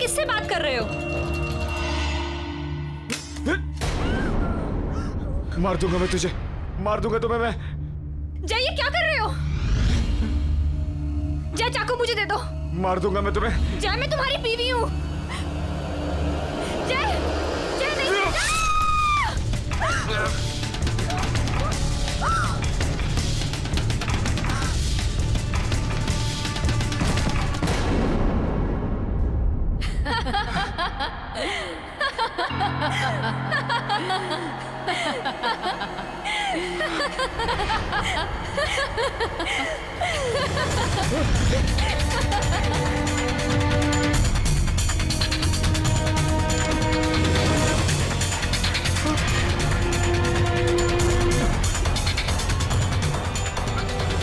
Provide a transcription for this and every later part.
किससे बात कर रहे हो? मार दूंगा मैं तुझे, मार दूंगा तुम्हें मैं। जय, ये क्या कर रहे हो? जय, चाकू मुझे दे दो। मार दूंगा मैं तुम्हें। जय, मैं तुम्हारी बीवी हूँ। जय, जय नहीं।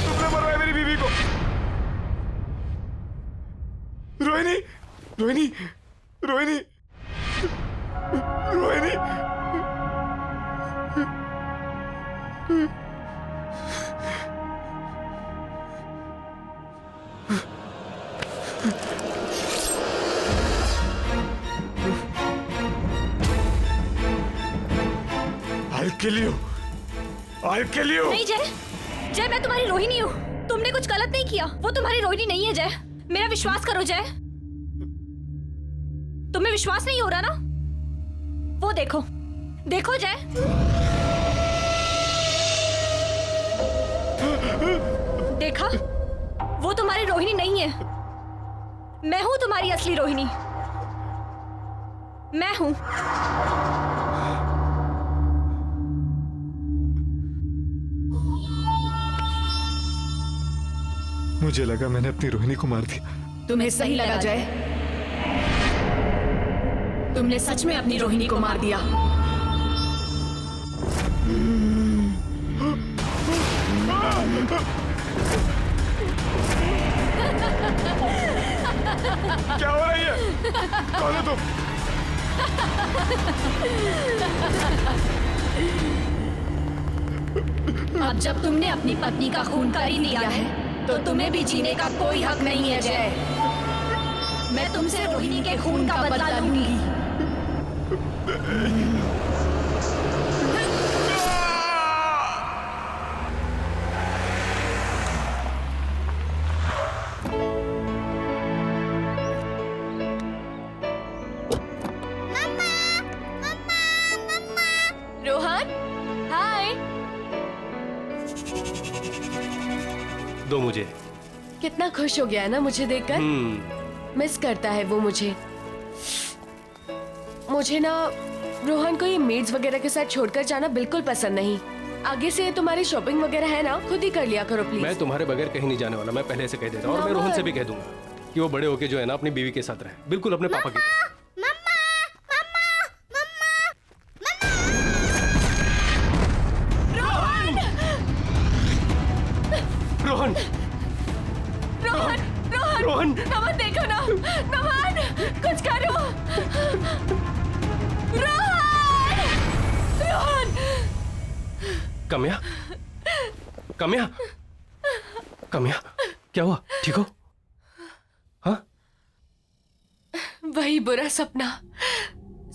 तुमने मरवाया मेरी बीवी को। Rohini, Rohini, Rohini, Rohini. I'll kill you. I'll kill you. नहीं जय, जय मैं तुम्हारी रोहिणी हूँ। तुमने कुछ गलत नहीं किया। वो तुम्हारी रोहिणी नहीं है जय। मेरा विश्वास करो जय। तुम्हें विश्वास नहीं हो रहा ना? वो देखो, देखो जय। देखा? वो तुम्हारी रोहिणी नहीं है। मैं हूं तुम्हारी असली रोहिणी। मैं हूं। मुझे लगा मैंने अपनी रोहिणी को मार दिया। तुम्हें सही लगा जय। तुमने सच में अपनी रोहिणी को मार दिया। क्या हो रही है? कौन है तुम? अब जब तुमने अपनी पत्नी का खून कर ही लिया है तो तुम्हें भी जीने का कोई हक नहीं है जय। मैं तुमसे रोहिणी के खून का बदला लूंगी। रोहन, हाय। दो मुझे। कितना खुश हो गया है ना मुझे देखकर। मिस करता है वो मुझे। मुझे ना रोहन को ये मेड्स वगैरह के साथ छोड़कर जाना बिल्कुल पसंद नहीं। आगे से तुम्हारी शॉपिंग वगैरह है ना, खुद ही कर लिया करो प्लीज। मैं तुम्हारे बगैर कहीं नहीं जाने वाला। मैं पहले से कह देता हूँ और मैं रोहन से भी कह दूंगा कि वो बड़े होके जो है ना अपनी बीवी के साथ रहे, बिल्कुल अपने पापा की तरह। रोहन, रोहन, रोहन, रोहन, नमन देखो ना। नमन, कुछ करो। रोहन, रोहन। कम्या, कम्या, कम्या, क्या हुआ? ठीक हो? हाँ? वही बुरा सपना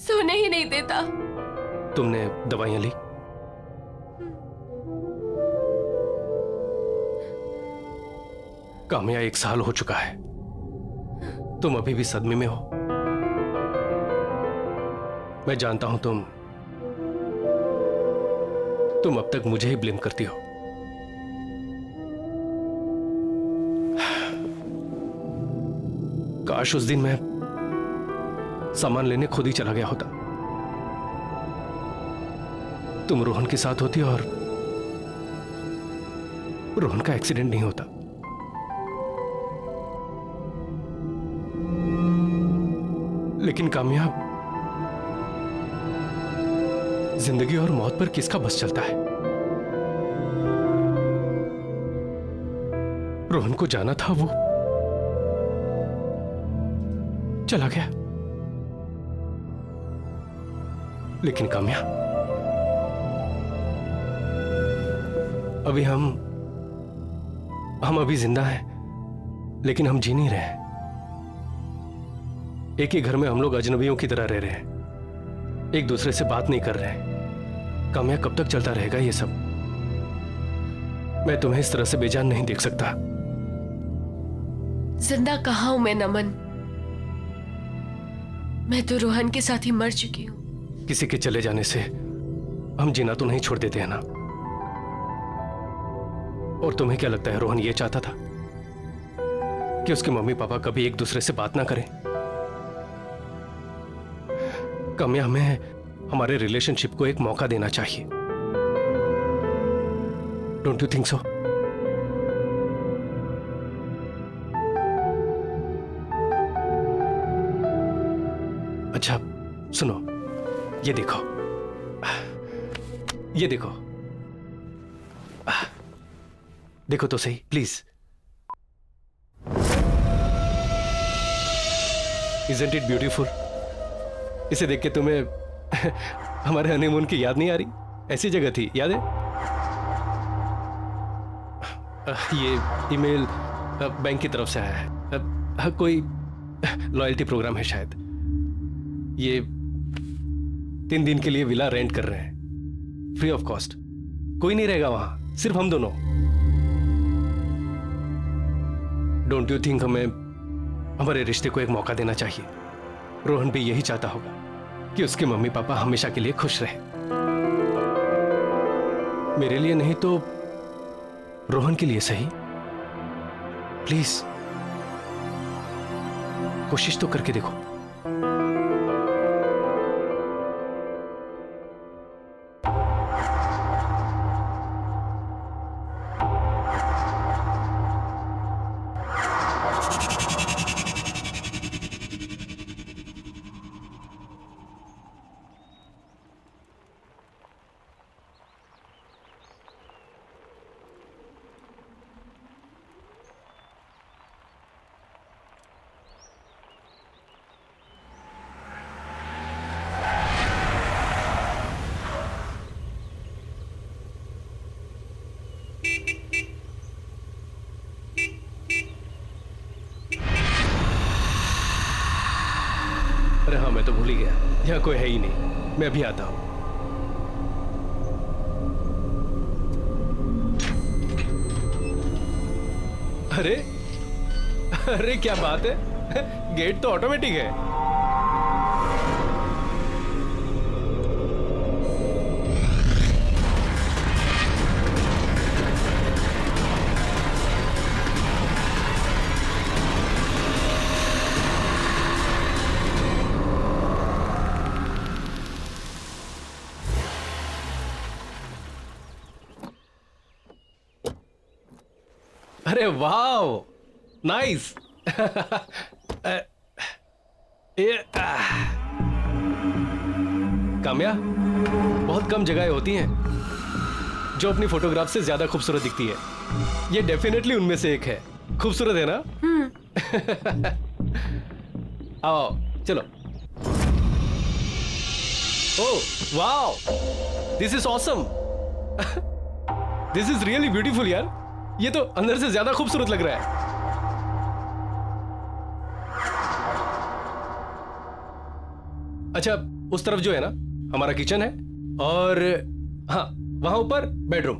सोने ही नहीं देता। तुमने दवाइयां ली? कामया 1 साल हो चुका है। तुम अभी भी सदमे में हो। मैं जानता हूं तुम अब तक मुझे ही ब्लेम करती हो। काश उस दिन मैं सामान लेने खुद ही चला गया होता। तुम रोहन के साथ होती और रोहन का एक्सीडेंट नहीं होता। लेकिन कामयाब, जिंदगी और मौत पर किसका बस चलता है? रोहन को जाना था, वो चला गया। लेकिन कामया, अभी हम अभी जिंदा हैं, लेकिन हम जी नहीं रहे हैं। एक ही घर में हम लोग अजनबियों की तरह रह रहे हैं, एक दूसरे से बात नहीं कर रहे हैं। काम्या, कब तक चलता रहेगा ये सब? मैं तुम्हें इस तरह से बेजान नहीं देख सकता। जिंदा कहाँ हूं मैं नमन? मैं तो रोहन के साथ ही मर चुकी हूँ। किसी के चले जाने से हम जीना तो नहीं छोड़ देते हैं ना। और तुम्हें क्या लगता है रोहन ये चाहता था कि उसके मम्मी पापा कभी एक दूसरे से बात ना करें? काम्या, हमें हमारे रिलेशनशिप को एक मौका देना चाहिए। Don't you think so? अच्छा सुनो, ये देखो, ये देखो, देखो तो सही प्लीज। Isn't it beautiful? इसे देख के तुम्हें हमारे हनीमून की याद नहीं आ रही? ऐसी जगह थी, याद है? ये ईमेल बैंक की तरफ से आया है। कोई लॉयल्टी प्रोग्राम है शायद। ये 3 दिन के लिए विला रेंट कर रहे हैं, फ्री ऑफ कॉस्ट। कोई नहीं रहेगा वहां, सिर्फ हम दोनों। डोंट यू थिंक हमें हमारे रिश्ते को एक मौका देना चाहिए? रोहन भी यही चाहता होगा कि उसके मम्मी पापा हमेशा के लिए खुश रहे। मेरे लिए नहीं तो रोहन के लिए सही। प्लीज कोशिश तो करके देखो। अरे हाँ, मैं तो भूल ही गया, यहाँ कोई है ही नहीं। मैं अभी आता हूँ। अरे अरे क्या बात है, गेट तो ऑटोमेटिक है। अरे वाओ, नाइस। काम्या, बहुत कम जगहें होती हैं जो अपनी फोटोग्राफ से ज्यादा खूबसूरत दिखती है। ये डेफिनेटली उनमें से एक है। खूबसूरत है ना? आओ चलो। Oh wow, this is awesome. This is really beautiful यार। ये तो अंदर से ज्यादा खूबसूरत लग रहा है। अच्छा, उस तरफ जो है ना हमारा किचन है, और हाँ वहां ऊपर बेडरूम।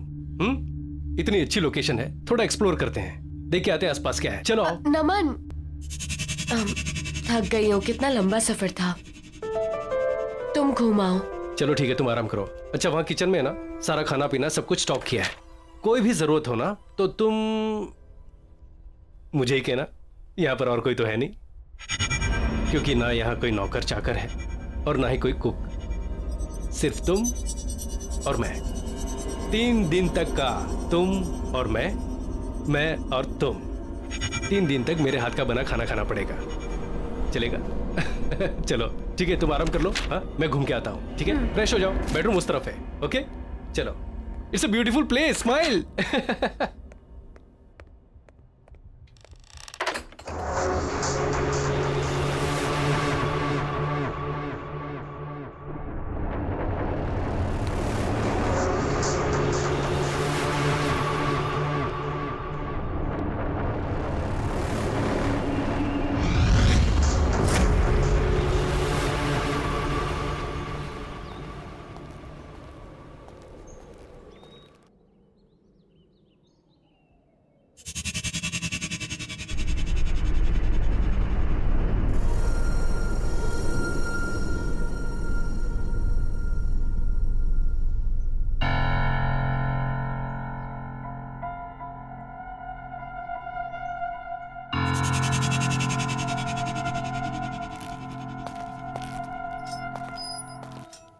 इतनी अच्छी लोकेशन है, थोड़ा एक्सप्लोर करते हैं, देख के आते हैं आसपास क्या है। चलो आओ। नमन, थक गई हूँ, कितना लंबा सफर था। तुम घुमाओ। चलो ठीक है, तुम आराम करो। अच्छा, वहां किचन में है ना सारा खाना पीना सब कुछ स्टॉक किया है। कोई भी जरूरत हो ना तो तुम मुझे ही कहना। यहाँ पर और कोई तो है नहीं, क्योंकि ना यहाँ कोई नौकर चाकर है और ना ही कोई कुक। सिर्फ तुम और मैं। 3 दिन तक का तुम और मैं और तुम। 3 दिन तक मेरे हाथ का बना खाना खाना पड़ेगा। चलेगा? चलो ठीक है, तुम आराम कर लो। हाँ, मैं घूम के आता हूँ। ठीक है, फ्रेश हो जाओ। बेडरूम उस तरफ है। ओके चलो। It's a beautiful place, smile.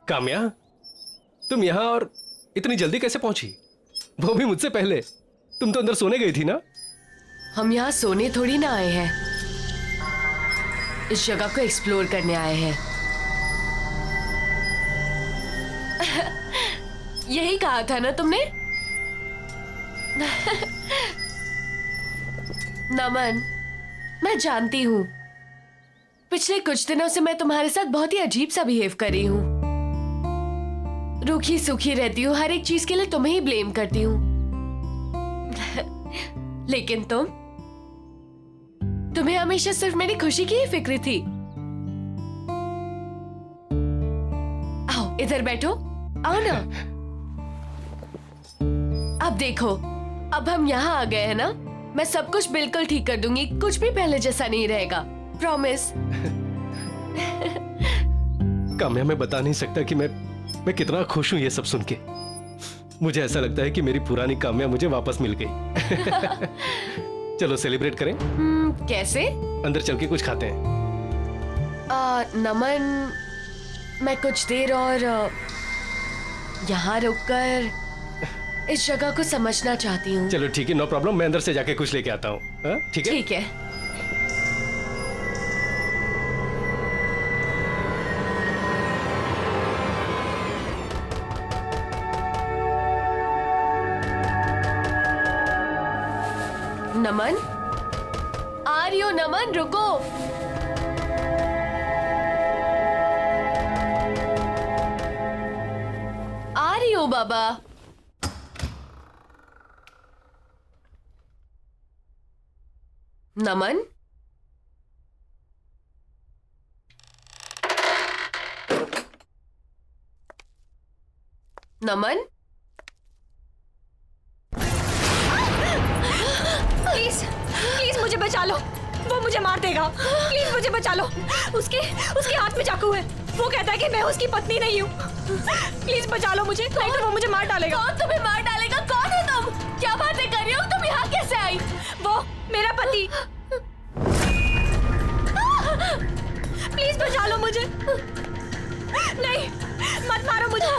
Kamya, तुम यहाँ और इतनी जल्दी कैसे पहुंची? वो भी मुझसे पहले। तुम तो अंदर सोने गई थी ना? हम यहाँ सोने थोड़ी ना आए हैं, इस जगह को एक्सप्लोर करने आए हैं। यही कहा था ना तुमने? नमन, मैं जानती हूँ पिछले कुछ दिनों से मैं तुम्हारे साथ बहुत ही अजीब सा बिहेव कर रही हूँ। रूखी सूखी रहती हूँ, हर एक चीज के लिए तुम्हें ही ब्लेम करती हूँ। लेकिन तुम्हें हमेशा सिर्फ मेरी खुशी की ही फिक्र थी। आओ इधर बैठो, आओ ना। अब देखो, अब हम यहाँ आ गए हैं ना, मैं सब कुछ बिल्कुल ठीक कर दूंगी, कुछ भी पहले जैसा नहीं रहेगा, प्रॉमिस। काम्या, मैं बता नहीं सकता कि मैं कितना खुश हूं ये सब सुन के। मुझे ऐसा लगता है कि मेरी पुरानी काम्या मुझे वापस मिल गई। चलो सेलिब्रेट करें। कैसे? अंदर चल के कुछ खाते हैं। नमन, मैं कुछ देर और यहाँ रुककर इस जगह को समझना चाहती हूँ। चलो ठीक है, नो प्रॉब्लम। मैं अंदर से जाके कुछ लेके आता हूँ। ठीक है? ठीक है। नमन, आ रही हो नमन, रुको। आ रही हो बाबा। नमन, नमन, प्लीज प्लीज मुझे बचा लो, वो मुझे मार देगा। प्लीज मुझे बचा लो। उसके हाथ में चाकू है। वो कहता है कि मैं उसकी पत्नी नहीं हूँ। प्लीज बचा लो मुझे, नहीं तो वो मुझे मार डालेगा। कौन तुम्हें मार डालेगा? कौन है तुम? क्या बातें कर रही हो? तुम यहाँ कैसे आई? वो मेरा पति। प्लीज बचा लो मुझे। नहीं, मत मारो मुझे।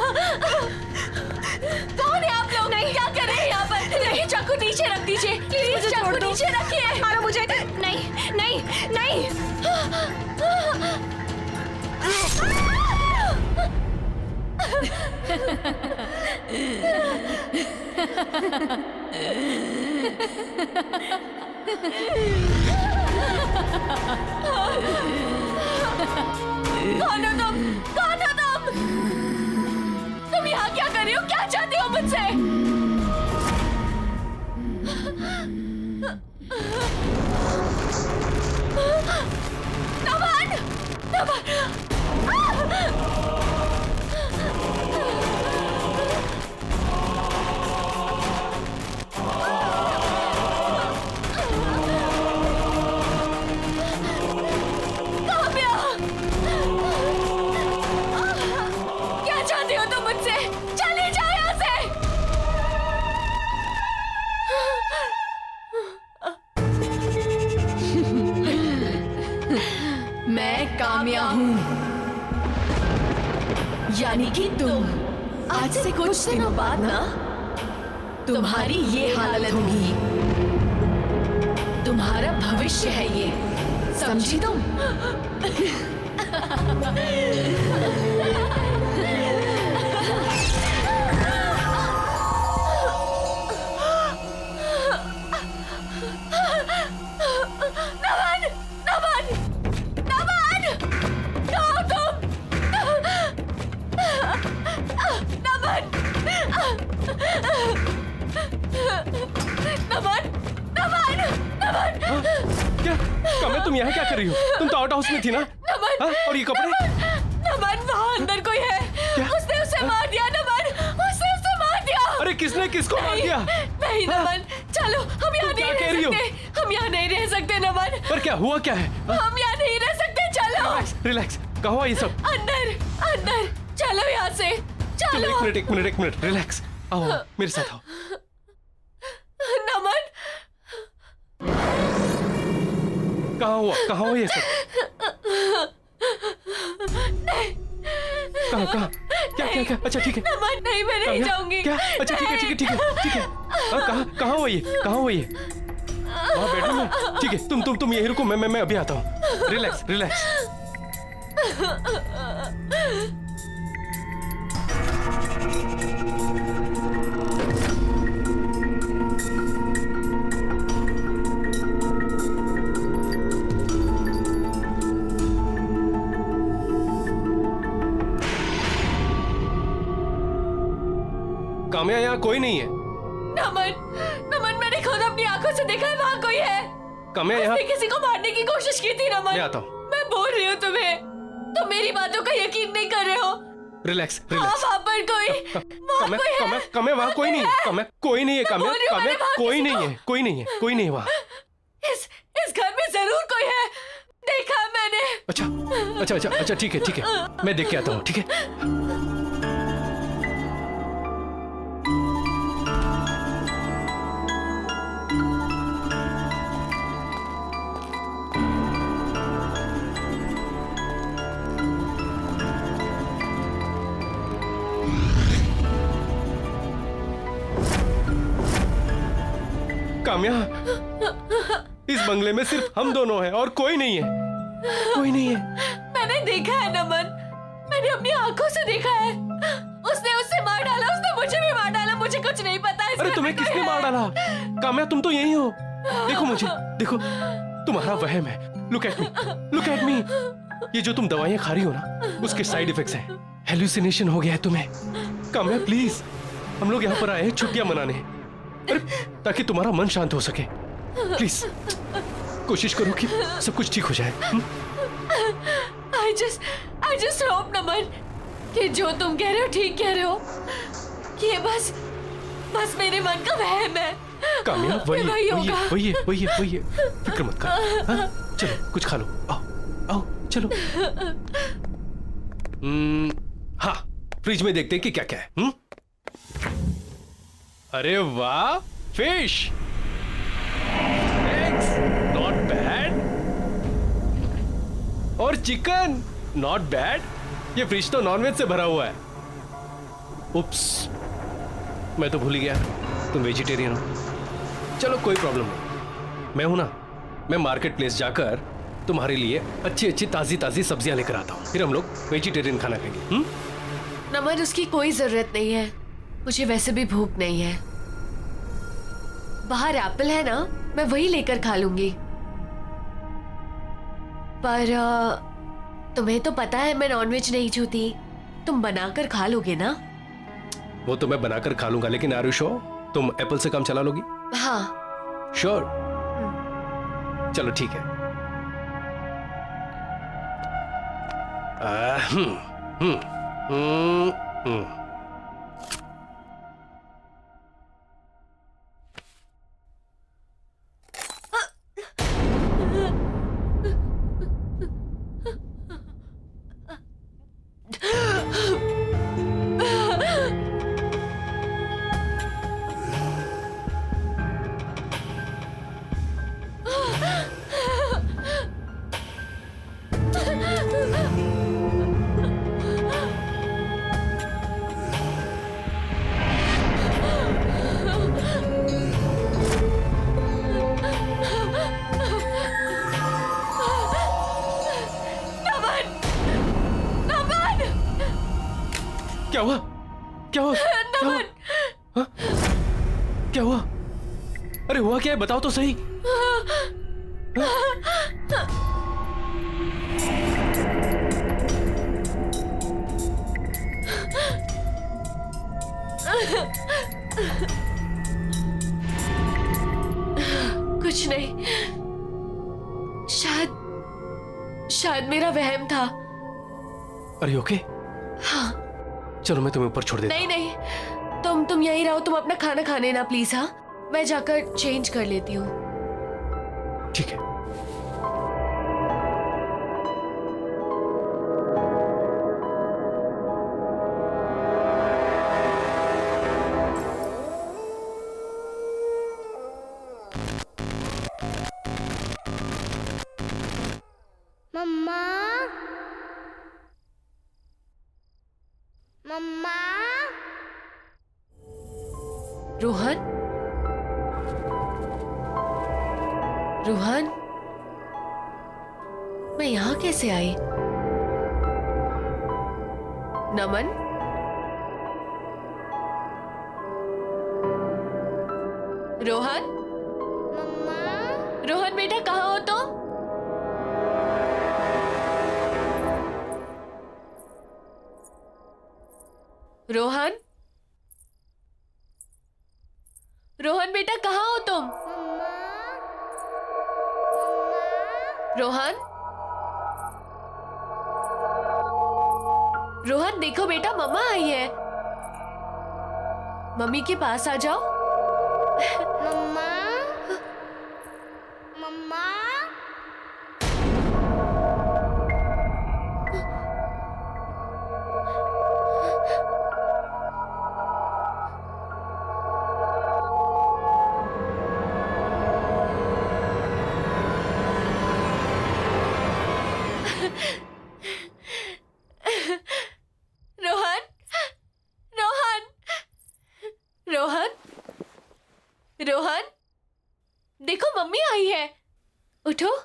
कौन है आप लोग? नहीं। क्या कर रहे हैं यहाँ पर? नहीं, चाकू नीचे रख दीजिए। प्लीज मुझे छोड़ दो। नीचे रखिए। मत मारो मुझे। नहीं नहीं नहीं। कौन हो तुम? कौन हो तुम? तुम यहाँ क्या कर रही हो? क्या चाहती हो मुझसे? नमन! नमन! क्या चाहती हो तुम मुझसे? चले जाओ यहाँ से। मैं काम्या हूँ, यानी कि तुम। आज से कुछ दिनों बाद ना तुम्हारी ये हालत होगी। तुम्हारा भविष्य है ये, समझी तुम? क्या काम्या, तुम यहाँ क्या कर रही हो? तुम तो आउट हाउस में थी ना? और ये कपड़े? नमन, वहाँ अंदर कोई है। उसने उसे मार दिया। नमन, उसने उसे मार दिया। अरे किसने किसको मार दिया? नहीं नमन, चलो हम यहाँ नहीं क्या कह रह रही हो? सकते। हम यहाँ नहीं रह सकते नमन। पर क्या हुआ, क्या है? हम यहाँ नहीं रह सकते, चलो। रिलैक्स, क्या हुआ ये सब? अंदर अंदर चलो यहाँ से, चलो। एक मिनट, रिलैक्स। आओ मेरे साथ आओ। नमन, कहाँ हुआ ये सब? कहाँ? क्या क्या? अच्छा ठीक है। नमन नहीं, मैं नहीं काम्या, जाऊंगी। क्या? अच्छा ठीक है ठीक है ठीक है ठीक है। कहाँ वो ये? कहाँ वो ये? वहाँ बेडरूम में? ठीक है, तुम यहीं रुको, मैं अभी आता हूँ। Relax relax. काम्या, यहाँ कोई नहीं है। नमन मैंने खुद अपनी आंखों से देखा है, वहाँ कोई है। काम्या, यहाँ उसने किसी को मारने की कोशिश की थी नमन। मैं आता हूँ। मैं बोल रही हूँ तुम्हें, तुम मेरी बातों का यकीन नहीं कर रहे हो। रिलैक्स हाँ, रिलैक्स। वहाँ पर कोई, वहाँ कोई है। काम्या, वहाँ कोई नहीं है। काम्या, कोई नहीं है। काम्या, बोल रही हूँ, काम्या, मैंने वहाँ कोई किसी नहीं को- है, कोई नहीं है, कोई नहीं है वहाँ। इस घर में जरूर कोई है, देखा है मैंने। अच्छा ठीक है, मैं देख के आता हूँ, ठीक है। काम्या, इस बंगले में सिर्फ हम दोनों हैं और कोई नहीं है, कोई नहीं है। मैंने देखा है नमन, मैंने अपनी आंखों से देखा है। उसने उससे मार डाला, उसने मुझे भी मार डाला, मुझे कुछ नहीं पता। इस अरे घर तुम्हें में कोई किसने है। मार डाला? काम्या, तुम तो यही हो। देखो मुझे, देखो, तुम्हारा वहम है। Look at me. ये जो तुम दवाइयां खा रही हो ना, उसके साइड इफेक्ट्स हैं। हेलुसिनेशन हो गया है तुम्हें। काम्या प्लीज, हम लोग यहाँ पर आए हैं छुट्टियां मनाने, अरे ताकि तुम्हारा मन शांत हो सके। प्लीज कोशिश करो कि सब कुछ ठीक हो जाए। I just hope नमन कि जो तुम कह रहे हो ठीक कह रहे हो। ये बस मेरे मन का वहम है। काम्या, वही होगा। वही है। फिक्र मत कर। हाँ? चलो कुछ खा लो। आओ चलो। हाँ, फ्रिज में देखते हैं कि क्या क्या है। अरे वाह, फिश, एग्स, नॉट बैड, और चिकन, नॉट बैड। ये फ्रिज तो नॉनवेज से भरा हुआ है। उप्स, मैं तो भूल ही गया तुम वेजिटेरियन हो। चलो कोई प्रॉब्लम नहीं, मैं हूं ना, मैं मार्केट प्लेस जाकर तुम्हारे लिए अच्छी अच्छी ताजी सब्जियां लेकर आता हूँ, फिर हम लोग वेजिटेरियन खाना खाएंगे। नमन, उसकी कोई जरूरत नहीं है, मुझे वैसे भी भूख नहीं है। बाहर एप्पल है ना, मैं वही लेकर खा लूंगी। पर तुम्हें तो पता है मैं नॉनवेज नहीं छूती, तुम बनाकर खा लोगे ना? वो तो मैं बनाकर खा लूंगा, लेकिन आर यू श्योर तुम एप्पल से काम चला लोगी? हाँ। श्योर? चलो ठीक है। क्या हुआ? क्या हुआ? हाँ? क्या हुआ? अरे हुआ क्या है, बताओ तो सही। कुछ नहीं, शायद मेरा वहम था। अरे ओके? हाँ। चलो मैं तुम्हें ऊपर छोड़ देता हूँ। नहीं, तुम यहीं रहो, तुम अपना खाना खाने ना प्लीज। हाँ, मैं जाकर चेंज कर लेती हूँ। ठीक है। मम्मा, मम्मा। रोहन, रोहन, मैं यहां कैसे आई? नमन, रोहन, रोहन बेटा कहाँ हो तुम? रोहन, रोहन बेटा कहाँ हो तुम? रोहन, रोहन देखो बेटा मम्मा आई है। मम्मी के पास आ जाओ। मम्मा, मम्मा, रोहन, रोहन, रोहन, रोहन, देखो मम्मी आई है। उठो।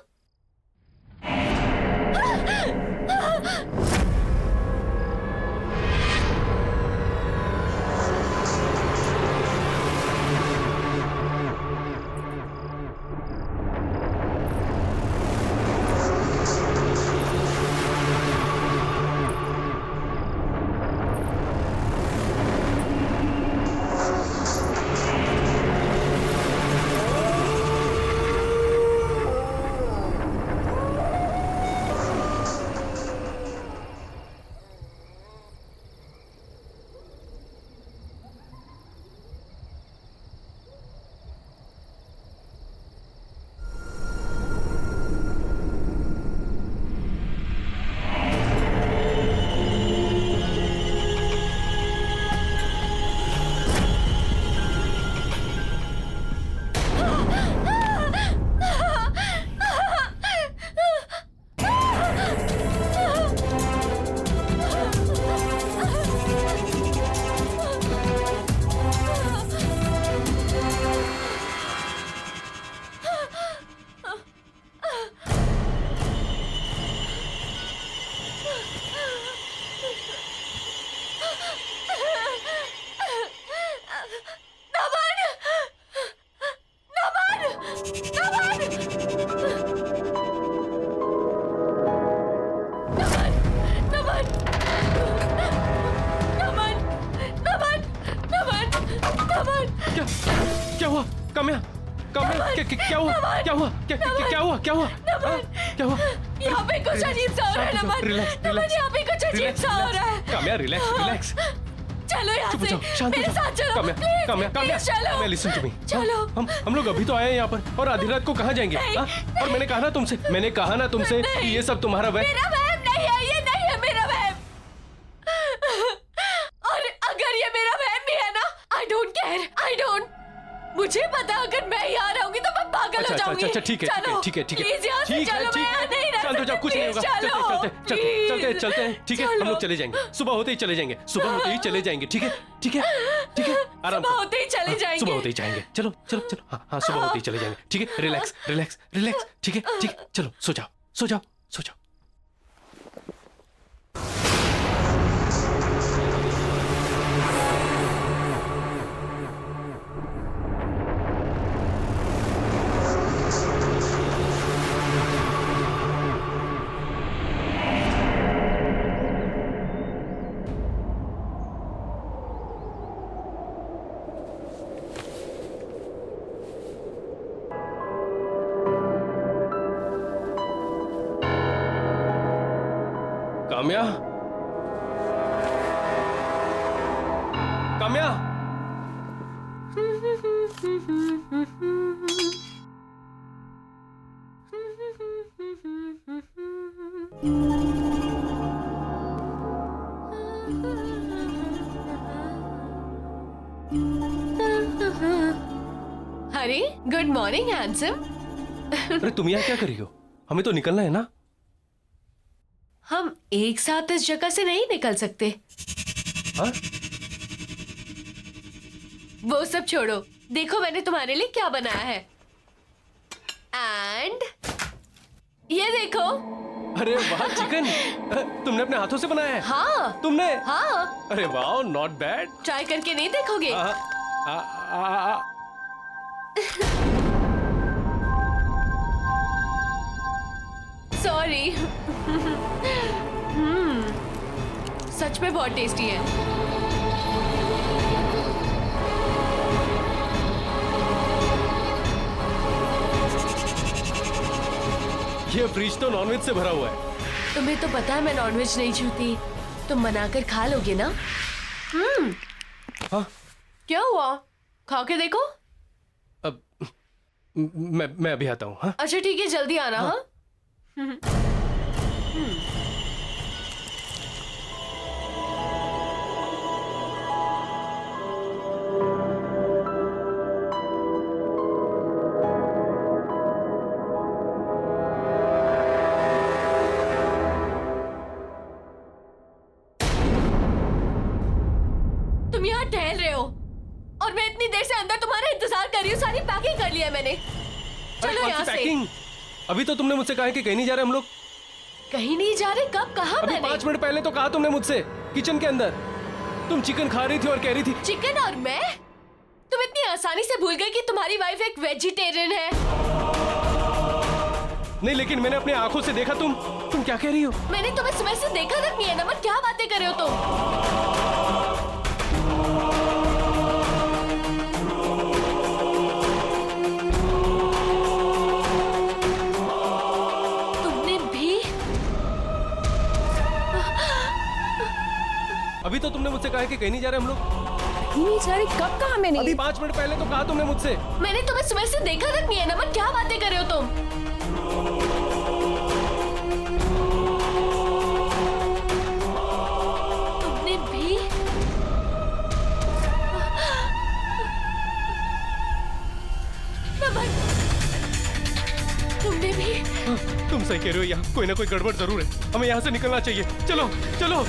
क्या हुआ काम्या? काम्या क्या हुआ? क्या हुआ? क्या हुआ? क्या हुआ? क्या हुआ? यहाँ पे कुछ अजीब सा हो रहा है नमन। नमन यहाँ पे कुछ अजीब सा हो रहा है। Kamya relax relax. चलो यहाँ चुप से। जाओ, शांत हो मेरे जाओ। साथ चलो। काम्या प्लीज, काम्या काम्या प्लीज चलो। मैं लिसन टू मी। चलो। हम लोग अभी तो आए हैं यहाँ पर और आधी रात को कहाँ जाएंगे? नहीं, हाँ? और मैंने कहा ना तुमसे कि ये सब तुम्हारा वह। मेरा वहम नहीं है, ये नहीं है मेरा वहम। और अगर ये मेरा वहम भी है ना, I don't care, I don't. मुझे पता अगर मैं यहाँ रहूंगी तो मैं पागल हो जाऊंगी। अच्छा ठीक है प्लीज यहाँ से चलो, मैं यहाँ नहीं रह शांत हो जाओ, सकती। कुछ नहीं होगा। चलो, चलते हैं ठीक है। हम लोग चले जाएंगे, सुबह होते ही चले जाएंगे। सुबह होते ही चले जाएंगे, ठीक है आराम सुबह करो। होते ही चले जाएंगे। सुबह होते ही जाएंगे। चलो हाँ सुबह होते ही चले जाएंगे, ठीक है। रिलैक्स ठीक है चलो सो जाओ। काम्या अरे गुड मॉर्निंग हैंडसम। अरे तुम यहाँ क्या कर रही हो? हमें तो निकलना है ना। हम एक साथ इस जगह से नहीं निकल सकते। हाँ? वो सब छोड़ो, देखो मैंने तुम्हारे लिए क्या बनाया है। एंड ये देखो। अरे वाह चिकन, तुमने अपने हाथों से बनाया है? हाँ तुमने? हाँ, अरे वाह, नॉट बैड। ट्राई करके नहीं देखोगे? सॉरी। सच में बहुत टेस्टी है। ये फ्रिज तो नॉनवेज से भरा हुआ है। तुम्हें तो पता है मैं नॉनवेज नहीं छूती, तुम बनाकर खा लोगे ना? हाँ? क्या हुआ? खा के देखो। अब मैं अभी आता हूँ। हाँ? अच्छा ठीक है, जल्दी आना। हाँ, तुम यहाँ टहल रहे हो और मैं इतनी देर से अंदर तुम्हारा इंतजार कर रही हूँ। सारी पैकिंग कर लिया है मैंने। अरे चलो कौन यहाँ सी से। पैकिंग? अभी तो तुमने मुझसे कहा है कि कहीं नहीं जा रहे हम लोग। कहीं नहीं जा रहे? कब कहा अभी मैंने? 5 मिनट पहले तो कहा तुमने मुझसे, किचन के अंदर। तुम चिकन खा रही थी और कह रही थी। चिकन और मैं? तुम इतनी आसानी से भूल गए कि तुम्हारी वाइफ एक वेजिटेरियन है। नहीं, लेकिन मैंने अपनी आंखों से देखा। तुम क्या कह रही हो? मैंने तुम्हें सुबह से देखा तक नहीं है। नमन, क्या बातें कर रहे हो तुम? तुमने भी? अभी तो तुमने मुझसे कहा है कि कहीं नहीं जा रहे हम लोग। नहीं जा रही, कब कहा मैंने? अभी 5 मिनट पहले तो कहा तुमने मुझसे। मैंने तुम्हें सुबह से देखा तक नहीं है। नमन, क्या बातें कर रहे हो तुम? तुमने भी? नमन, तुमने भी? हाँ, तुम सही कह रहे हो, यहाँ कोई ना कोई गड़बड़ जरूर है। हमें यहाँ से निकलना चाहिए। चलो चलो।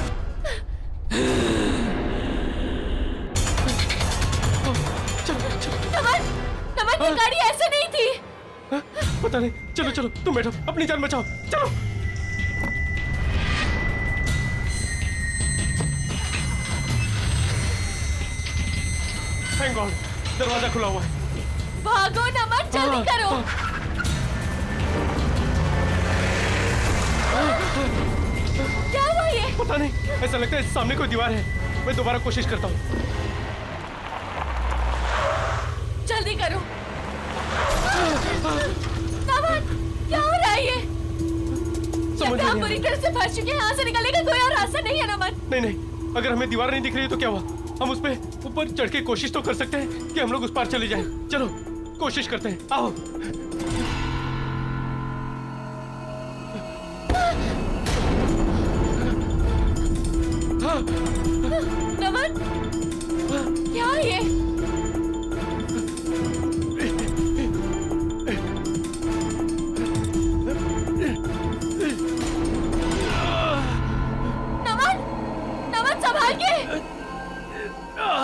नमन, नमन, ये गाड़ी ऐसे नहीं थी। हाँ, पता नहीं। चलो चलो, तुम बैठो, अपनी जान बचाओ। चलो। थैंक गॉड, दरवाजा खुला हुआ है। भागो नमन, जल्दी करो। क्या हुआ ये? पता नहीं, ऐसा लगता है सामने कोई दीवार है। मैं दोबारा कोशिश करता हूँ। जल्दी करो। नमन, क्या हो रहा है ये? समझ हम नहीं बुरी आ तरह से फंस चुके हैं। यहाँ से निकलने का कोई और रास्ता नहीं है नमन। नहीं नहीं, अगर हमें दीवार नहीं दिख रही है तो क्या हुआ? हम उस पे ऊपर चढ़ के कोशिश तो कर सकते हैं कि हम लोग उस पार चले जाएं। चलो कोशिश करते हैं, आओ। हाँ, नमन, क्या है ये? नमन, नमन संभाल के।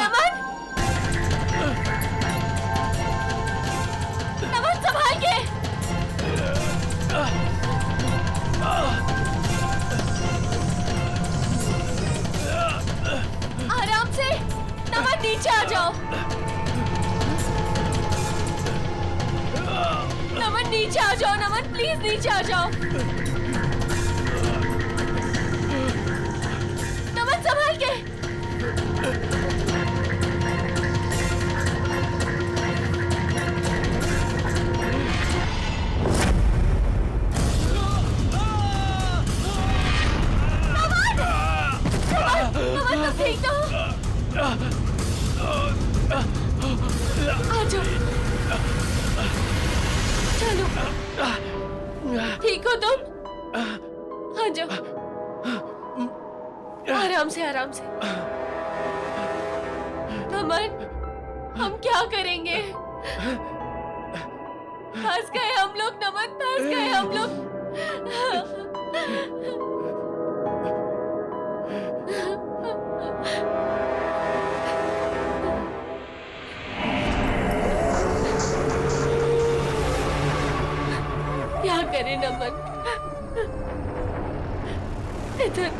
नमन, नमन संभाल के। आराम से। नमन, नीचे आ जाओ। नमन, नीचे आ जाओ। नमन, प्लीज नीचे आ जाओ। नमन संभाल के। नमन, तुम ठीक तो हो? आ जाओ। चलो, ठीक हो तुम? आ जाओ। आराम से, आराम से। नमन, हम क्या करेंगे? फंस गए हम लोग। नमन, फंस गए हम लोग।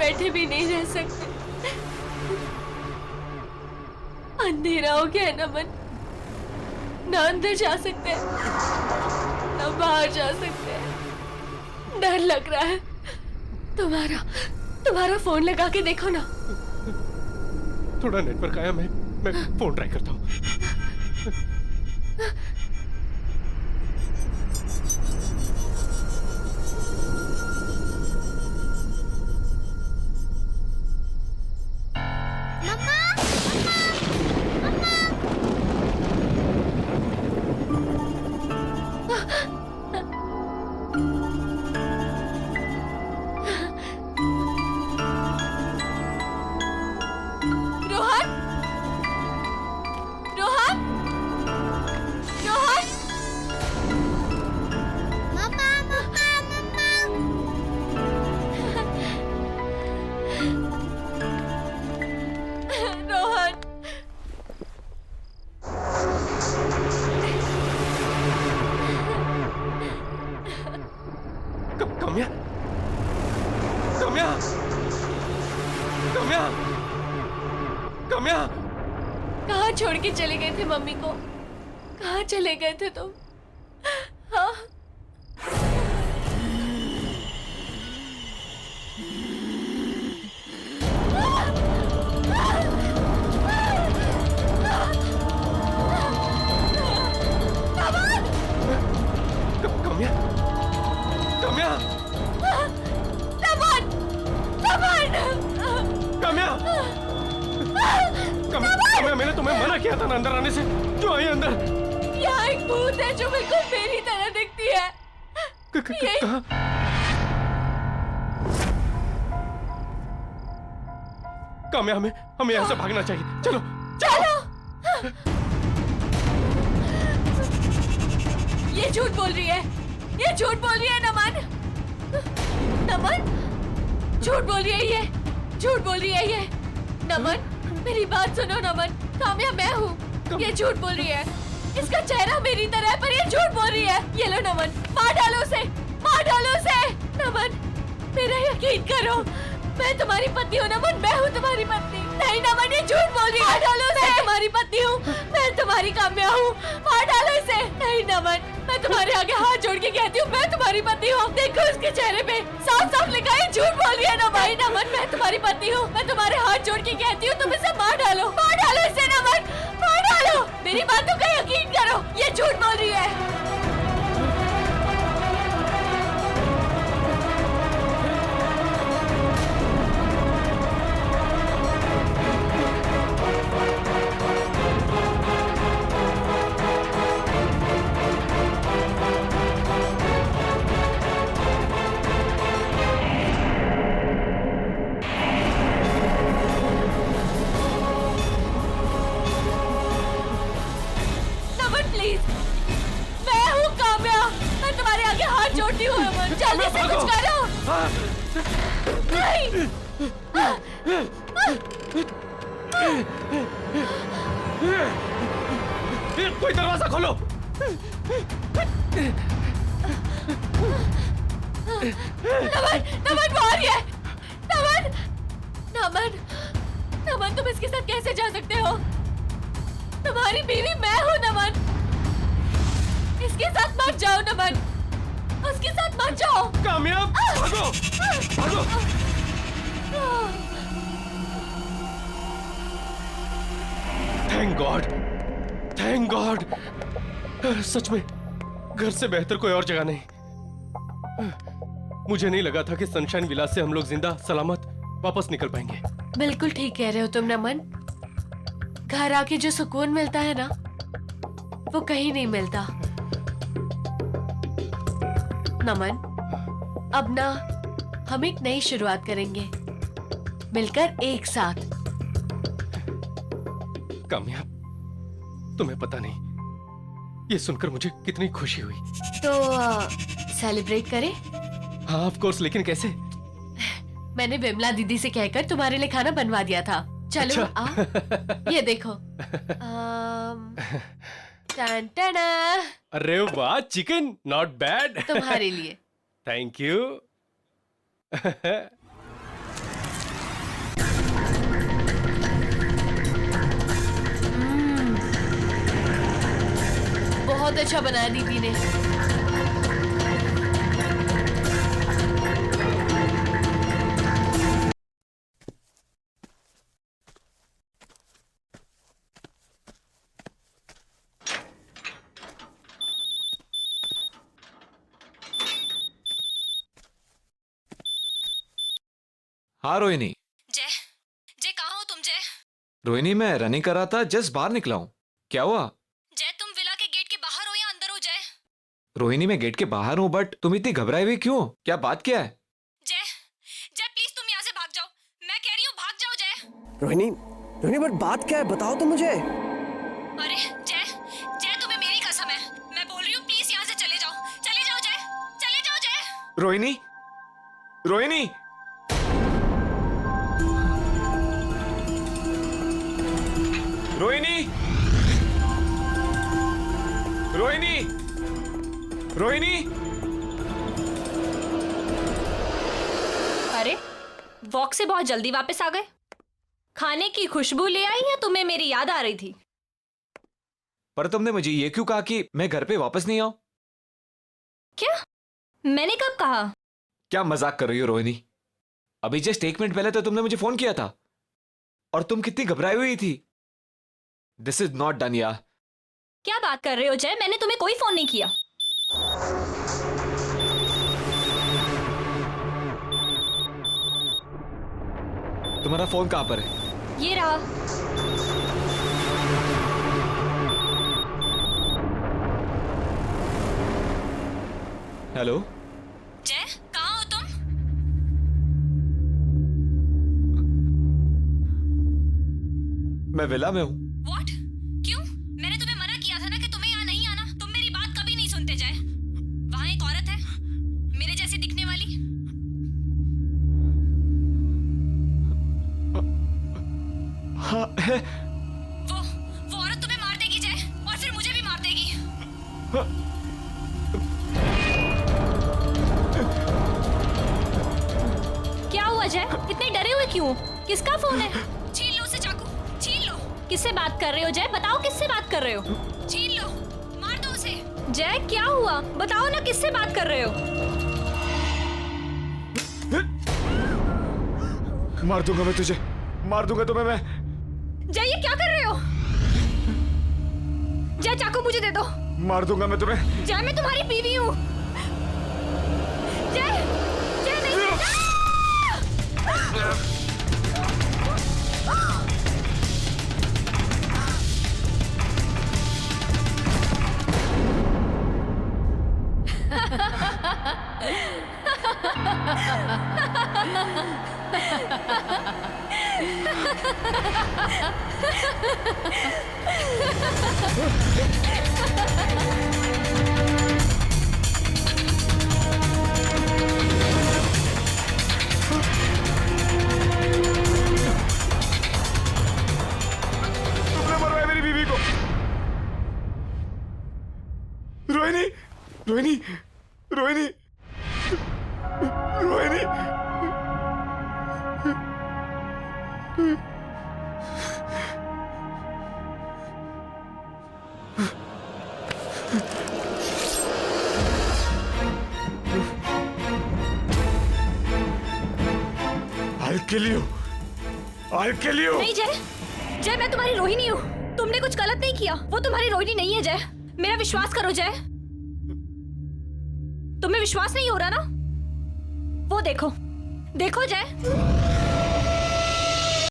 बैठे भी नहीं रह सकते। अंधेरा हो गया है नमन, ना अंदर जा सकते हैं, ना बाहर जा सकते हैं। डर लग रहा है। तुम्हारा फोन लगा के देखो ना। थोड़ा नेटवर्क आया, मैं फोन ट्राई करता हूँ। रोहन, रोहन, रोहन, मम्मा मम्मा मम्मा रोहन। काम्या, काम्या, काम्या, काम्या। कहाँ छोड़ के चले गए थे मम्मी को? कहाँ चले गए थे तुम? हाँ? काम्या, काम्या, नमन, नमन, काम्या, काम्या, मैंने तुम्हें मना किया था ना अंदर आने से। क्यों आई अंदर? यहाँ एक भूत है जो बिल्कुल मेरी तरह दिखती है। कहाँ? काम्या, हमें यहाँ से भागना चाहिए। चलो, चलो। ये झूठ बोल रही है, ये झूठ बोल रही है नमन, नमन, झूठ बोल रही है ये, झूठ बोल रही है ये। नमन, मेरी बात सुनो नमन, काम्या मैं हूँ। ये झूठ बोल रही है, इसका चेहरा मेरी तरह है पर ये झूठ बोल रही है। ये लो नमन, मार डालो उसे, मार डालो उसे। नमन, मेरा यकीन करो, मैं तुम्हारी पत्नी हूँ नमन, मैं हूँ तुम्हारी पत्नी। नहीं नमन, ये झूठ बोल रही है। मार डालो उसे। मैं तुम्हारी पत्नी हूँ, मैं तुम्हारी काम्या हूँ, मार डालो इसे। नहीं नमन, मैं तुम्हारे आगे हाथ जोड़ के कहती हूँ मैं तुम्हारी पत्नी हूँ। देखो इसके चेहरे पे साफ साफ लिखा है झूठ बोल रही है नमन। नहीं नमन, मैं तुम्हारी पत्नी हूँ, मैं तुम्हारे हाथ जोड़ के कहती हूँ तुम इसे मार डालो, मार डालो इसे नमन, मार डालो। मेरी बातों का यकीन करो, ये झूठ बोल रही है। प्लीज, मैं हूँ काम्या, मैं तुम्हारे आगे हाथ जोड़ती हूँ अमन, जल्दी से कुछ करो। नहीं। कोई दरवाजा खोलो। नमन, नमन वो आ रही है। नमन, नमन, नमन तुम इसके साथ कैसे जा सकते हो? तुम्हारी बीवी मैं हूँ नमन, इसके साथ मत जाओ नमन, उसके साथ मत जाओ। कामयाब, भागो, भागो। Thank God, thank God. सच में घर से बेहतर कोई और जगह नहीं। मुझे नहीं लगा था कि सनशाइन विलास से हम लोग जिंदा सलामत वापस निकल पाएंगे। बिल्कुल ठीक कह रहे हो तुम नमन, घर आके जो सुकून मिलता है ना वो कहीं नहीं मिलता। नमन, अब ना हम एक नई शुरुआत करेंगे मिलकर एक साथ। कामयाब, तुम्हें पता नहीं ये सुनकर मुझे कितनी खुशी हुई। तो सेलिब्रेट करें? हाँ ऑफ कोर्स, लेकिन कैसे? मैंने विमला दीदी से कहकर तुम्हारे लिए खाना बनवा दिया था। चलो अच्छा। आओ, ये देखो। टन टना, अरे वाह, चिकन नॉट बैड। तुम्हारे लिए। Thank you. अच्छा बनाया दीदी ने। हाँ रोहिणी। जय, जय कहाँ हो तुम जय? रोहिणी मैं रनिंग कर रहा था, जस्ट बाहर निकला हूँ। क्या हुआ? जय तुम विला के गेट के बाहर हो या अंदर हो जय? रोहिणी मैं गेट के बाहर हूँ, बट तुम इतनी घबराई हुई क्यों? क्या बात क्या है? जय, जय प्लीज तुम यहाँ से भाग जाओ। मैं कह रही हूँ भाग जाओ जय। रोहिणी, रोहिणी बट बात क्या है, बताओ तो मुझे। अरे जय, जय तुम्हें मेरी कसम है, मैं बोल रही हूँ प्लीज यहाँ से चले जाओ। चले जाओ जय, चले जाओ जय। रोहिणी, रोहिणी, रोहिणी, रोहिणी, रोहिणी। अरे वॉक से बहुत जल्दी वापस आ गए। खाने की खुशबू ले आई या तुम्हें मेरी याद आ रही थी? पर तुमने मुझे ये क्यों कहा कि मैं घर पे वापस नहीं आऊं? क्या? मैंने कब कहा? क्या मजाक कर रही हो रोहिणी? अभी जस्ट 1 मिनट पहले तो तुमने मुझे फोन किया था और तुम कितनी घबराई हुई थी। दिस इज नॉट डन यार। क्या बात कर रहे हो जय? मैंने तुम्हें कोई फोन नहीं किया। तुम्हारा फोन कहाँ पर है? ये रहा। हेलो जय कहाँ हो तुम? मैं विला में हूँ। What? क्यों? मैंने तुम्हें मना किया था ना कि तुम्हें यहाँ नहीं आना। तुम मेरी बात कभी नहीं सुनते जय। वहाँ एक औरत है, मेरे जैसी दिखने वाली। हाँ है। वो औरत तुम्हें मार देगी जय, और फिर मुझे भी मार देगी। क्या हुआ जय? इतने डरे हुए क्यों? किसका फोन है? छीन लो उसे चाकू, छीन लो। किससे बात कर रहे हो जय? बताओ किससे बात कर रहे हो? छीन लो, मार दो उसे। जय क्या हुआ? बताओ ना किससे बात कर रहे हो? मार दूंगा मैं तुझे, मार दूंगा तुम्हें मैं। जय ये क्या कर रहे हो? जय चाकू मुझे दे दो। मार दूंगा मैं तुम्हें। जय मैं तुम्हारी बीवी हूँ। जय, जय नहीं। तुमने मरवाया मेरी बीवी को। Rohini, Rohini, Rohini, Rohini. I'll kill you. I'll kill you. नहीं जय, जय मैं तुम्हारी रोहिणी हूँ। तुमने कुछ गलत नहीं किया। वो तुम्हारी रोहिणी नहीं है जय। मेरा विश्वास करो जय। तुम्हें विश्वास नहीं हो रहा ना? वो देखो, देखो जय।